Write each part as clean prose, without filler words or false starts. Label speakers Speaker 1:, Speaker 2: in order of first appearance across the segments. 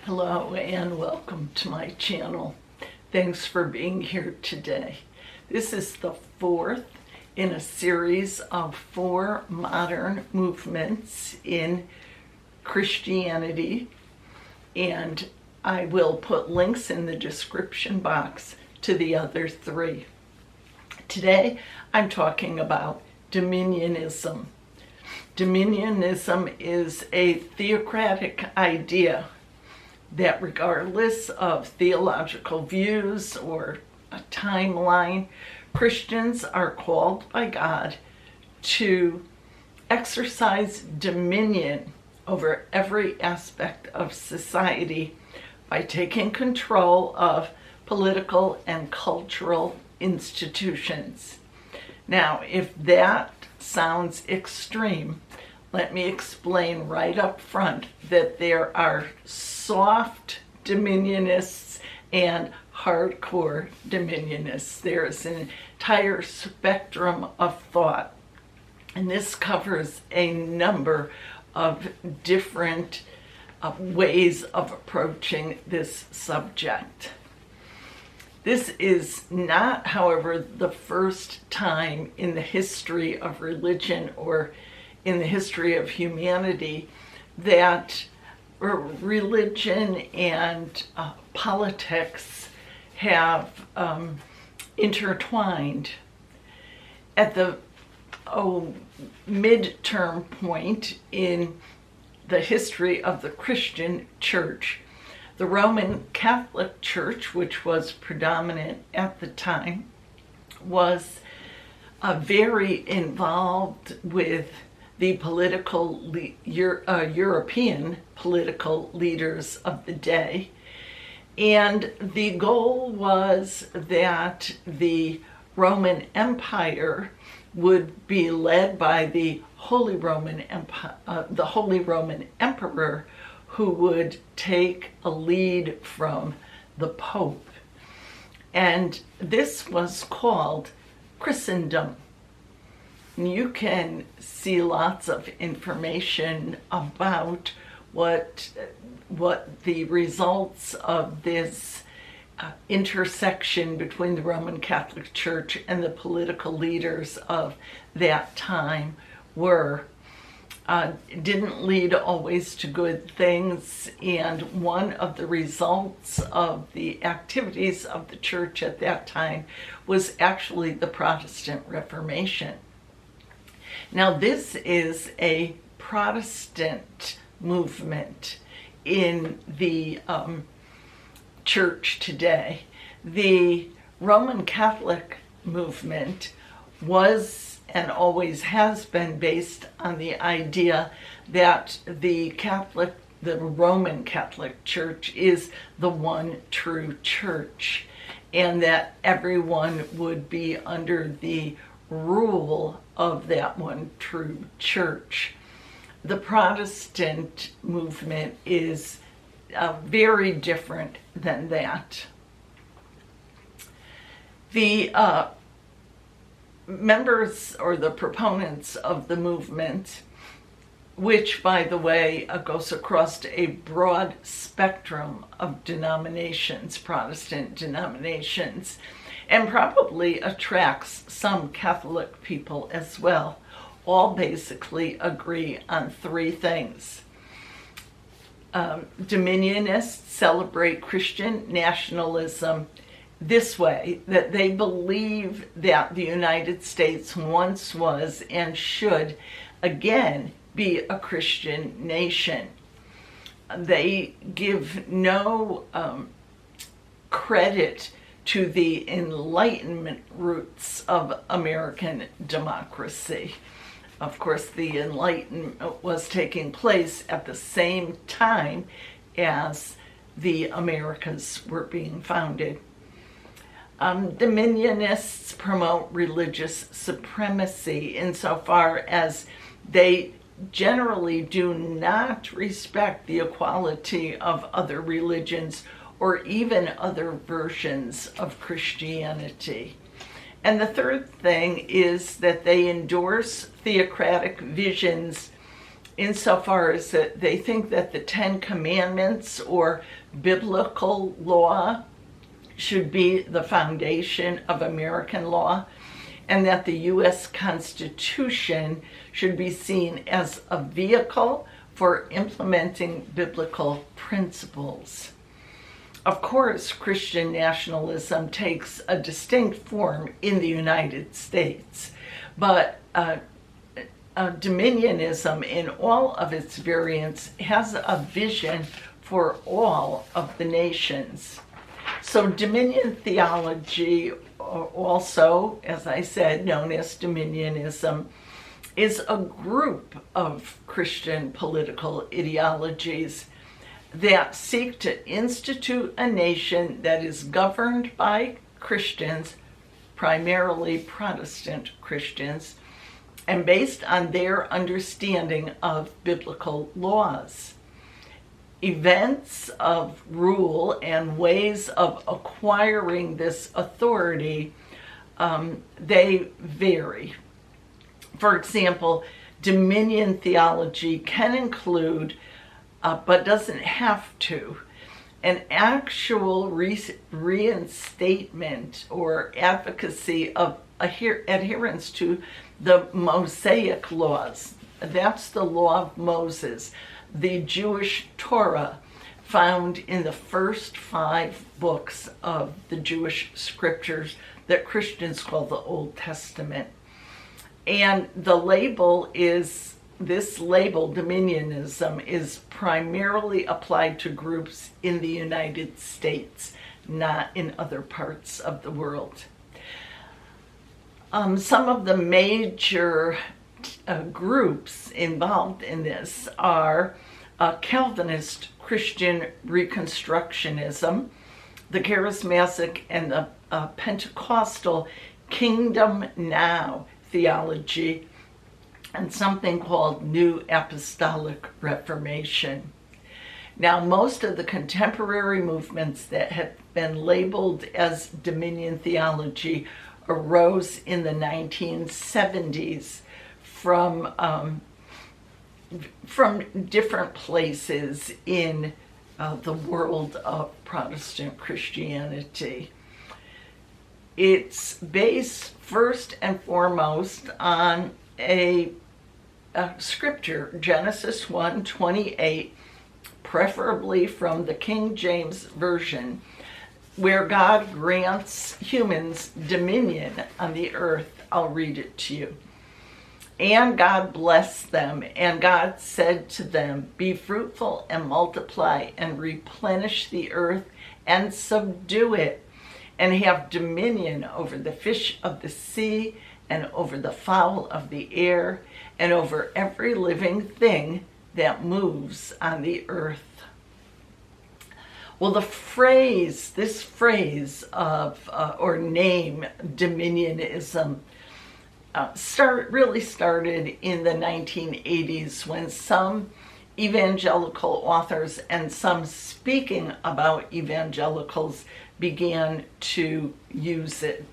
Speaker 1: Hello and welcome to my channel. Thanks for being here today. This is the fourth in a series of 4 modern movements in Christianity, and I will put links in the description box to the other 3. Today I'm talking about Dominionism. Dominionism is a theocratic idea that regardless of theological views or a timeline, Christians are called by God to exercise dominion over every aspect of society by taking control of political and cultural institutions. Now, if that sounds extreme, let me explain right up front that there are soft dominionists and hardcore dominionists. There's an entire spectrum of thought, and this covers a number of different ways of approaching this subject. This is not, however, the first time in the history of religion or in the history of humanity that religion and politics have intertwined. At the midterm point in the history of the Christian church, the Roman Catholic Church, which was predominant at the time, was very involved with the European political leaders of the day. And the goal was that the Roman Empire would be led by the Holy Roman Emperor, who would take a lead from the Pope. And this was called Christendom. You can see lots of information about what the results of this intersection between the Roman Catholic Church and the political leaders of that time were. Didn't lead always to good things, and one of the results of the activities of the church at that time was actually the Protestant Reformation. Now, this is a Protestant movement in the church today. The Roman Catholic movement was and always has been based on the idea that the Roman Catholic Church is the one true church, and that everyone would be under the rule of that one true church. The Protestant movement is very different than that. The members or the proponents of the movement, which, by the way, goes across a broad spectrum of denominations, Protestant denominations, and probably attracts some Catholic people as well, all basically agree on 3 things. Dominionists celebrate Christian nationalism this way, that they believe that the United States once was and should again be a Christian nation. They give no credit to the Enlightenment roots of American democracy. Of course, the Enlightenment was taking place at the same time as the Americas were being founded. Dominionists promote religious supremacy insofar as they generally do not respect the equality of other religions or even other versions of Christianity. And the third thing is that they endorse theocratic visions insofar as that they think that the Ten Commandments or biblical law should be the foundation of American law, and that the U.S. Constitution should be seen as a vehicle for implementing biblical principles. Of course, Christian nationalism takes a distinct form in the United States, but Dominionism in all of its variants has a vision for all of the nations. So Dominion theology, also, as I said, known as Dominionism, is a group of Christian political ideologies that seek to institute a nation that is governed by Christians, primarily Protestant Christians, and based on their understanding of biblical laws. Events of rule and ways of acquiring this authority, they vary. For example, dominion theology can include, but doesn't have to, an actual reinstatement or advocacy of adherence to the Mosaic laws. That's the law of Moses, the Jewish Torah, found in the first 5 books of the Jewish scriptures that Christians call the Old Testament. And the label is, this label, Dominionism, is primarily applied to groups in the United States, not in other parts of the world. Some of the major groups involved in this are Calvinist Christian Reconstructionism, the Charismatic and the Pentecostal Kingdom Now theology, and something called New Apostolic Reformation. Now, most of the contemporary movements that have been labeled as Dominion theology arose in the 1970s from different places in the world of Protestant Christianity. It's based first and foremost on a scripture, Genesis 1:28, preferably from the King James Version, where God grants humans dominion on the earth. I'll read it to you. And God blessed them, and God said to them, "Be fruitful and multiply, and replenish the earth, and subdue it, and have dominion over the fish of the sea, and over the fowl of the air, and over every living thing that moves on the earth." Well, this phrase of, or name, Dominionism, really started in the 1980s when some evangelical authors and some speaking about evangelicals began to use it.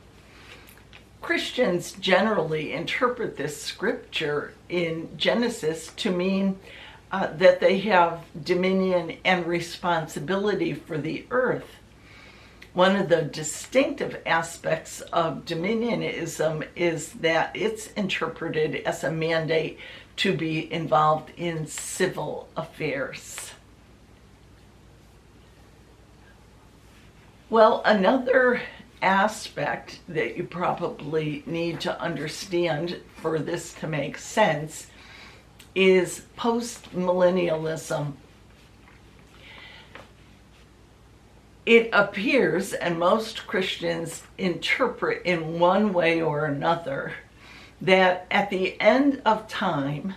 Speaker 1: Christians generally interpret this scripture in Genesis to mean that they have dominion and responsibility for the earth. One of the distinctive aspects of dominionism is that it's interpreted as a mandate to be involved in civil affairs. Well, another aspect that you probably need to understand for this to make sense is postmillennialism. It appears, and most Christians interpret in one way or another, that at the end of time,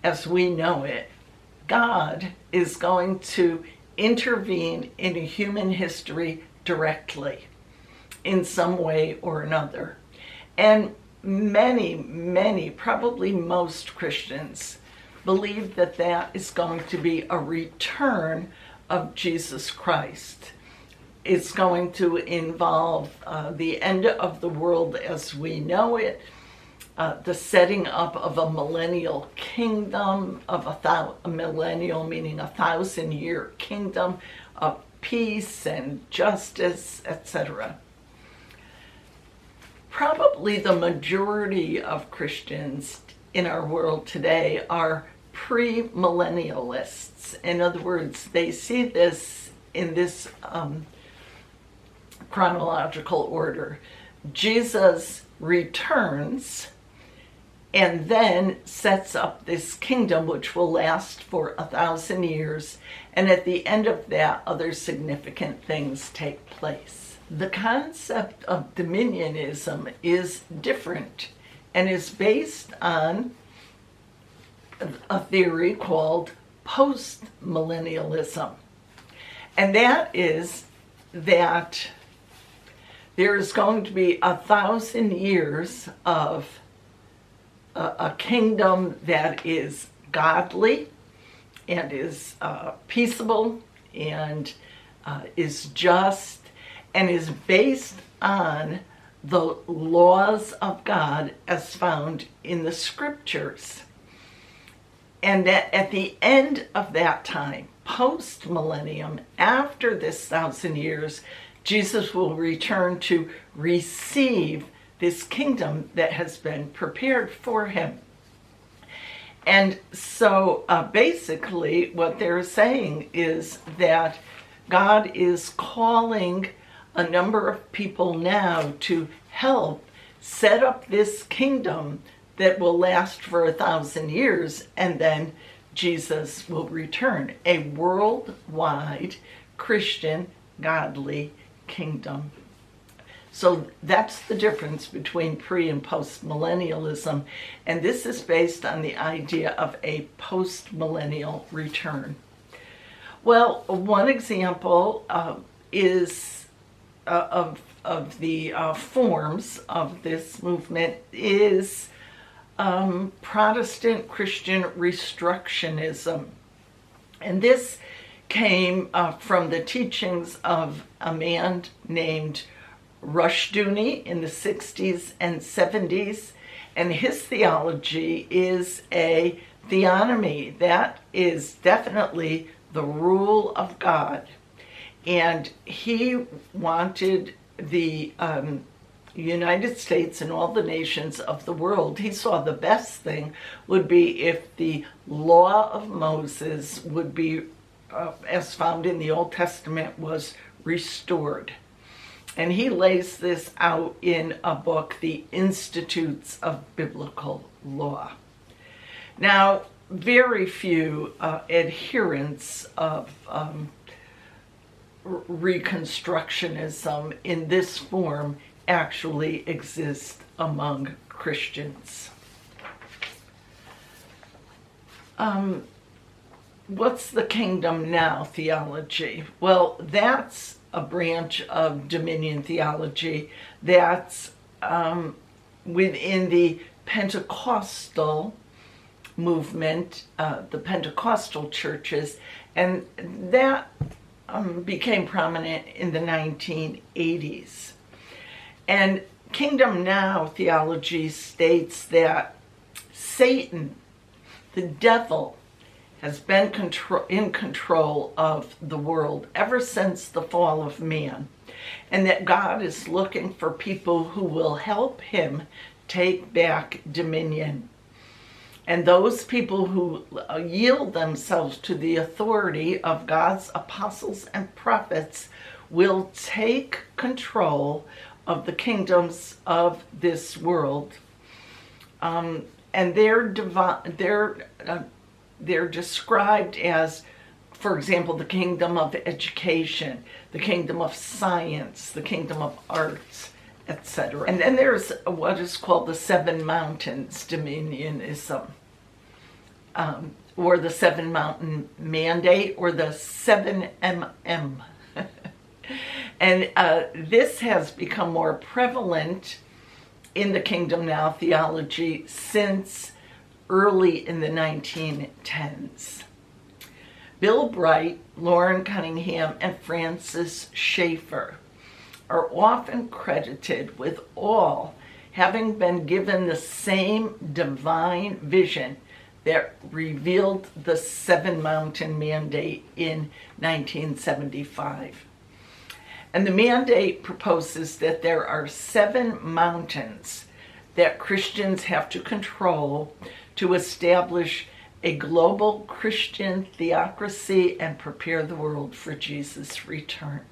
Speaker 1: as we know it, God is going to intervene in human history directly in some way or another. And many, probably most Christians believe that that is going to be a return of Jesus Christ. It's going to involve the end of the world as we know it, the setting up of a millennial kingdom, of a millennial meaning 1,000-year kingdom of peace and justice, etc. Probably the majority of Christians in our world today are pre-millennialists. In other words, they see this in this chronological order. Jesus returns and then sets up this kingdom which will last for 1,000 years, and at the end of that, other significant things take place. The concept of dominionism is different and is based on a theory called post-millennialism. And that is that there is going to be 1,000 years of a kingdom that is godly and is peaceable and is just and is based on the laws of God as found in the scriptures. And that at the end of that time, post-millennium, after this 1,000 years, Jesus will return to receive this kingdom that has been prepared for him. And so basically what they're saying is that God is calling a number of people now to help set up this kingdom that will last for 1,000 years, and then Jesus will return. A worldwide Christian godly kingdom. So that's the difference between pre and post-millennialism, and this is based on the idea of a post-millennial return. Well, one example is of the forms of this movement is Protestant Christian restructionism, and this came from the teachings of a man named Rushdoony in the 60s and 70s, and his theology is a theonomy that is definitely the rule of God, and he wanted the United States and all the nations of the world. He saw the best thing would be if the law of Moses would be, as found in the Old Testament, was restored. And he lays this out in a book, The Institutes of Biblical Law. Now, very few adherents of Reconstructionism in this form actually exist among Christians. What's the kingdom now theology? Well, that's a branch of dominion theology that's within the Pentecostal movement, the Pentecostal churches, and that became prominent in the 1980s. And Kingdom Now theology states that Satan, the devil, has been in control of the world ever since the fall of man, and that God is looking for people who will help him take back dominion. And those people who yield themselves to the authority of God's apostles and prophets will take control of the kingdoms of this world. And they're described as, for example, the kingdom of education, the kingdom of science, the kingdom of arts, etc. And then there's what is called the Seven Mountains Dominionism, or the Seven Mountain Mandate, or the 7MM. And this has become more prevalent in the Kingdom Now theology since early in the 1910s. Bill Bright, Lauren Cunningham, and Francis Schaeffer are often credited with all having been given the same divine vision that revealed the Seven Mountain Mandate in 1975. And the mandate proposes that there are 7 mountains that Christians have to control to establish a global Christian theocracy and prepare the world for Jesus' return.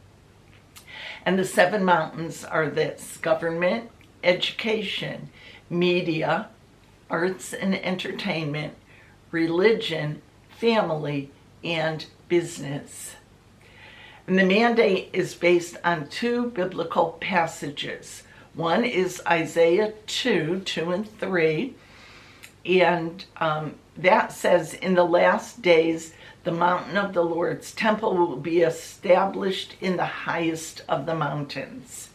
Speaker 1: And the 7 mountains are this: government, education, media, arts and entertainment, religion, family, and business. And the mandate is based on 2 biblical passages. One is Isaiah 2 and 3, and that says, "In the last days, the mountain of the Lord's temple will be established in the highest of the mountains."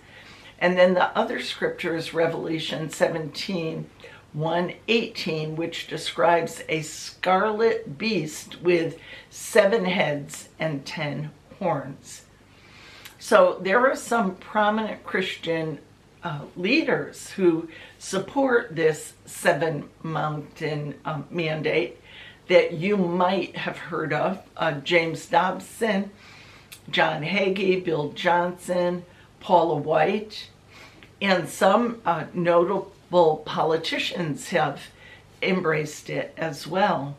Speaker 1: And then the other scripture is Revelation 17:1-18, which describes a scarlet beast with 7 heads and 10 horns. So there are some prominent Christian leaders who support this 7 mountain mandate that you might have heard of: James Dobson, John Hagee, Bill Johnson, Paula White, and some notable politicians have embraced it as well.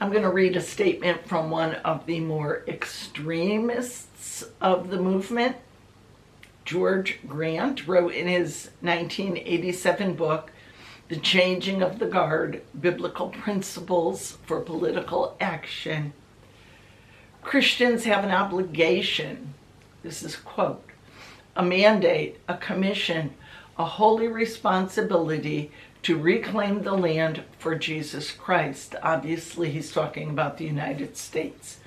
Speaker 1: I'm going to read a statement from one of the more extremists of the movement. George Grant wrote in his 1987 book, "The Changing of the Guard: Biblical Principles for Political Action." Christians have an obligation, this is a quote, "a mandate, a commission, a holy responsibility to reclaim the land for Jesus Christ." Obviously, he's talking about the United States.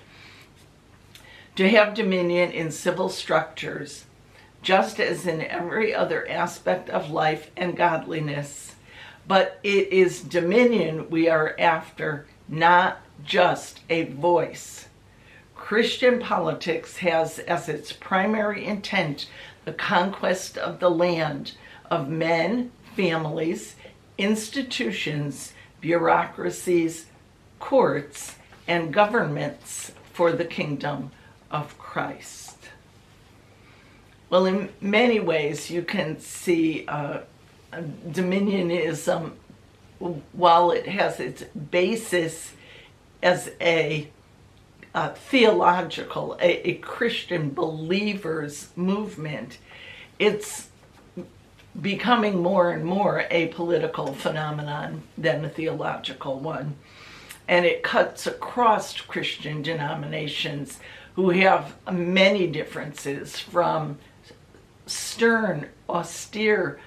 Speaker 1: "To have dominion in civil structures, just as in every other aspect of life and godliness. But it is dominion we are after, not just a voice. Christian politics has as its primary intent the conquest of the land, of men, families, institutions, bureaucracies, courts, and governments for the kingdom of Christ." Well, in many ways, you can see dominionism, while it has its basis as a theological, a Christian believers movement, it's becoming more and more a political phenomenon than a theological one. And it cuts across Christian denominations who have many differences, from stern, austere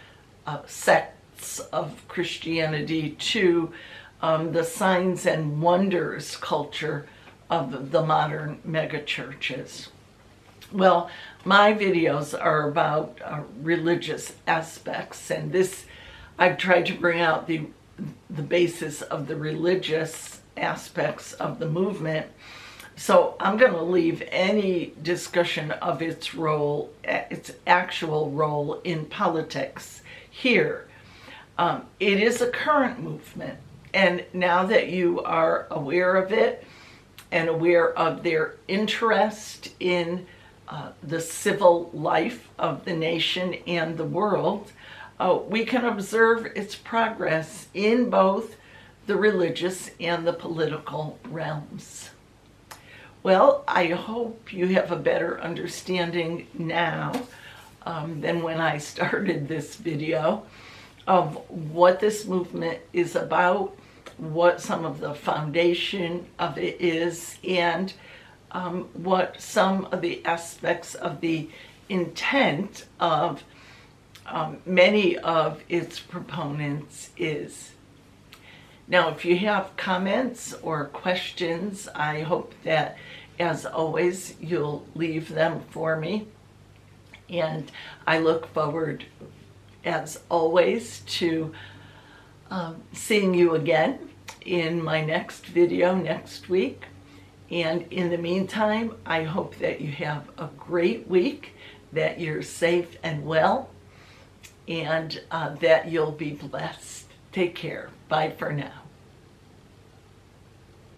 Speaker 1: sects of Christianity to the signs and wonders culture of the modern megachurches. Well, my videos are about religious aspects, and this I've tried to bring out the basis of the religious aspects of the movement. So I'm going to leave any discussion of its role, its actual role in politics here. It is a current movement, and now that you are aware of it and aware of their interest in the civil life of the nation and the world, we can observe its progress in both the religious and the political realms. Well, I hope you have a better understanding now than when I started this video of what this movement is about, what some of the foundation of it is, and what some of the aspects of the intent of many of its proponents is. Now, if you have comments or questions, I hope that, as always, you'll leave them for me. And I look forward, as always, to seeing you again in my next video next week. And in the meantime, I hope that you have a great week, that you're safe and well, and that you'll be blessed. Take care. Bye for now.